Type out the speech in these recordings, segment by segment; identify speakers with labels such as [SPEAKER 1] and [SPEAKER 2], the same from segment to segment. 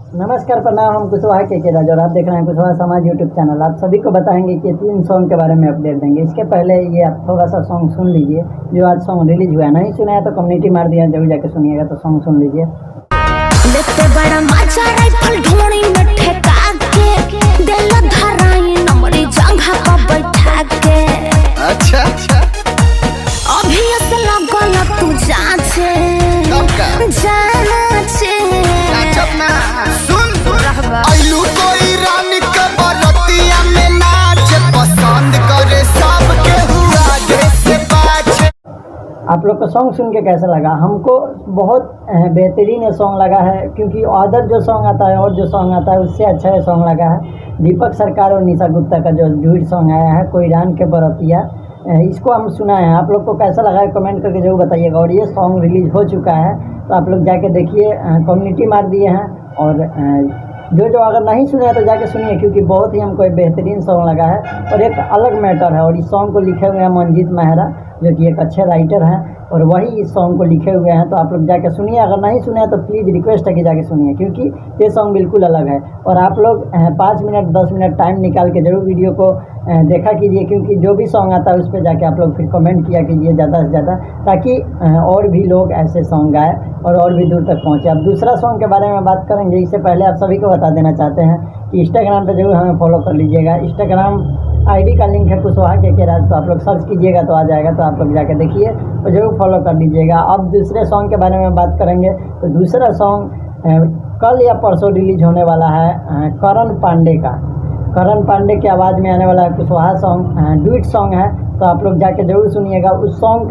[SPEAKER 1] नमस्कार, प्रणाम। हम कुशवाहा के राज और आप देख रहे हैं कुशवाहा समाज यूट्यूब चैनल। आप सभी को बताएंगे कि 3 सॉन्ग के बारे में अपडेट देंगे। इसके पहले ये आप थोड़ा सा सॉन्ग सुन लीजिए जो आज सॉन्ग रिलीज हुआ है। नहीं सुना है तो कम्युनिटी मार दिया, जरूर जाके सुनिएगा। तो सॉन्ग सुन लीजिए।
[SPEAKER 2] अच्छा आइलू कोई रानी के बरतिया में नाच पसंद करे सब के हुआ आगे से पाछे।
[SPEAKER 1] आप लोग को सॉन्ग सुन के कैसा लगा? हमको बहुत बेहतरीन सॉन्ग लगा है, क्योंकि अदर जो सॉन्ग आता है और जो सॉन्ग आता है उससे अच्छा ये सॉन्ग लगा है। दीपक सरकार और निशा गुप्ता का जो ड्यूट सॉन्ग आया है कोई रान के बरतिया, इसको हम सुना है। आप लोग को कैसा लगा है कमेंट करके जरूर बताइएगा। और ये सॉन्ग रिलीज हो चुका है तो आप लोग जाके देखिए, कम्युनिटी मार दिए हैं। और जो अगर नहीं सुने हैं तो जाके सुनिए, क्योंकि बहुत ही हमको एक बेहतरीन सॉन्ग लगा है और एक अलग मैटर है। और इस सॉन्ग को लिखे हुए हैं मंजीत मेहरा, जो कि एक अच्छे राइटर हैं, और वही इस सॉन्ग को लिखे हुए हैं। तो आप लोग जाके सुनिए। अगर नहीं सुने हैं तो प्लीज़ रिक्वेस्ट है कि जाके सुनिए, क्योंकि ये सॉन्ग बिल्कुल अलग है। और आप लोग 5 मिनट 10 मिनट टाइम निकाल के जरूर वीडियो को देखा कीजिए, क्योंकि जो भी सॉन्ग आता है उस पर जाके आप लोग फिर कमेंट किया कीजिए ज़्यादा से ज़्यादा, ताकि और भी लोग ऐसे सॉन्ग गाए और भी दूर तक पहुँचे। अब दूसरा सॉन्ग के बारे में बात करेंगे। इससे पहले आप सभी को बता देना चाहते हैं कि इंस्टाग्राम पे जरूर हमें फॉलो कर लीजिएगा। इंस्टाग्राम आईडी का लिंक है कुशवाहा के राज, तो आप लोग सर्च कीजिएगा तो आ जाएगा। तो आप लोग जाके देखिए और जरूर फॉलो कर लीजिएगा। अब दूसरे सॉन्ग के बारे में बात करेंगे। तो दूसरा सॉन्ग कल या परसों रिलीज होने वाला है करण पांडे का। करण पांडे की आवाज़ में आने वाला है कुशवाहा सॉन्ग, ड्यूट सॉन्ग है। तो आप लोग जाके जरूर सुनिएगा। उस सॉन्ग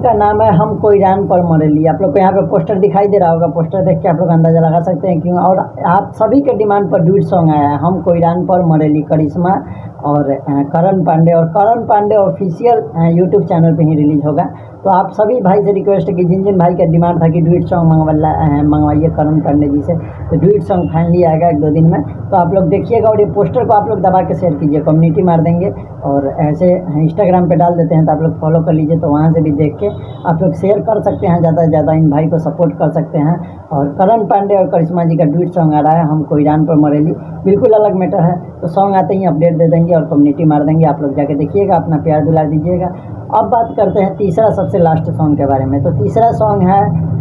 [SPEAKER 1] का नाम है हम कोई रान पर मरेली। आप लोग को यहाँ पे पोस्टर दिखाई दे रहा होगा। पोस्टर देख के आप लोग अंदाज़ा लगा सकते हैं क्यों। और आप सभी के डिमांड पर ड्यूट सॉन्ग आया है हम कोई रान पर मरेली, करिश्मा और करण पांडे। और करण पांडे ऑफिशियल यूट्यूब चैनल पे ही रिलीज होगा। तो आप सभी भाई से रिक्वेस्ट है कि जिन भाई का डिमांड था कि ड्यूट सॉन्ग मंगवाइए करण पांडे जी से, तो ड्यूट सॉन्ग फाइनली आएगा 1-2 दिन में। तो आप लोग देखिएगा और ये पोस्टर को आप लोग दबा के शेयर कीजिए, कम्युनिटी मार देंगे। और ऐसे इंस्टाग्राम पे डाल देते हैं तो आप लोग फॉलो कर लीजिए, तो वहाँ से भी देख के आप लोग शेयर कर सकते हैं। ज़्यादा से ज़्यादा इन भाई को सपोर्ट कर सकते हैं। और करण पांडे और करिश्मा जी का ड्यूट सॉन्ग आ रहा है हम कोई रान पर मरेली, बिल्कुल अलग मैटर है। तो सॉन्ग आते ही अपडेट दे देंगे और कम्युनिटी मार देंगे। आप लोग जाके देखिएगा, अपना प्यार दुलार दीजिएगा। अब बात करते हैं तीसरा सबसे लास्ट सॉन्ग के बारे में। तो तीसरा सॉन्ग है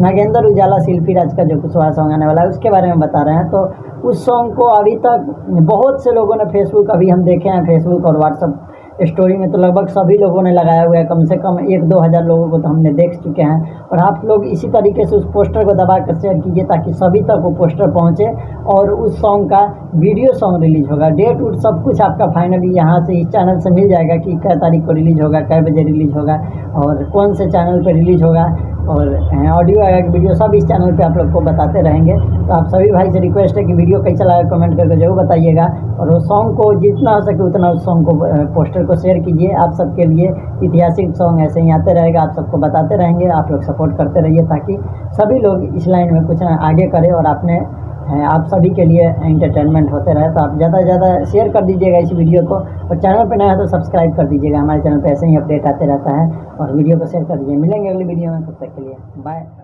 [SPEAKER 1] नागेंद्र उजाला शिल्पी राज का जो कुशवाहा सॉन्ग आने वाला है उसके बारे में बता रहे हैं। तो उस सॉन्ग को अभी तक बहुत से लोगों ने फेसबुक, अभी हम देखे हैं फेसबुक और व्हाट्सअप स्टोरी में तो लगभग सभी लोगों ने लगाया हुआ है। कम से कम 1-2 हज़ार लोगों को तो हमने देख चुके हैं। और आप लोग इसी तरीके से उस पोस्टर को दबा कर शेयर कीजिए ताकि सभी तक वो पोस्टर पहुंचे। और उस सॉन्ग का वीडियो सॉन्ग रिलीज होगा, डेट उट सब कुछ आपका फाइनली यहाँ से इस चैनल से मिल जाएगा कि कै तारीख को रिलीज होगा, कै बजे रिलीज होगा और कौन से चैनल पर रिलीज होगा। और ऑडियो आएगा, वीडियो सब इस चैनल पे आप लोग को बताते रहेंगे। तो आप सभी भाई से रिक्वेस्ट है कि वीडियो कैसा लगा कमेंट करके जरूर बताइएगा। और वो सॉन्ग को जितना हो सके उतना उस सॉन्ग को पोस्टर को शेयर कीजिए। आप सबके लिए ऐतिहासिक सॉन्ग ऐसे ही आते रहेगा, आप सबको बताते रहेंगे। आप लोग सपोर्ट करते रहिए ताकि सभी लोग इस लाइन में कुछ आगे करें और आप सभी के लिए एंटरटेनमेंट होते रहे। तो आप ज़्यादा से ज़्यादा शेयर कर दीजिएगा इस वीडियो को। और चैनल पे नया है तो सब्सक्राइब कर दीजिएगा। हमारे चैनल पे ऐसे ही अपडेट आते रहता है। और वीडियो को शेयर कर दीजिए। मिलेंगे अगली वीडियो में, तब तक के लिए बाय।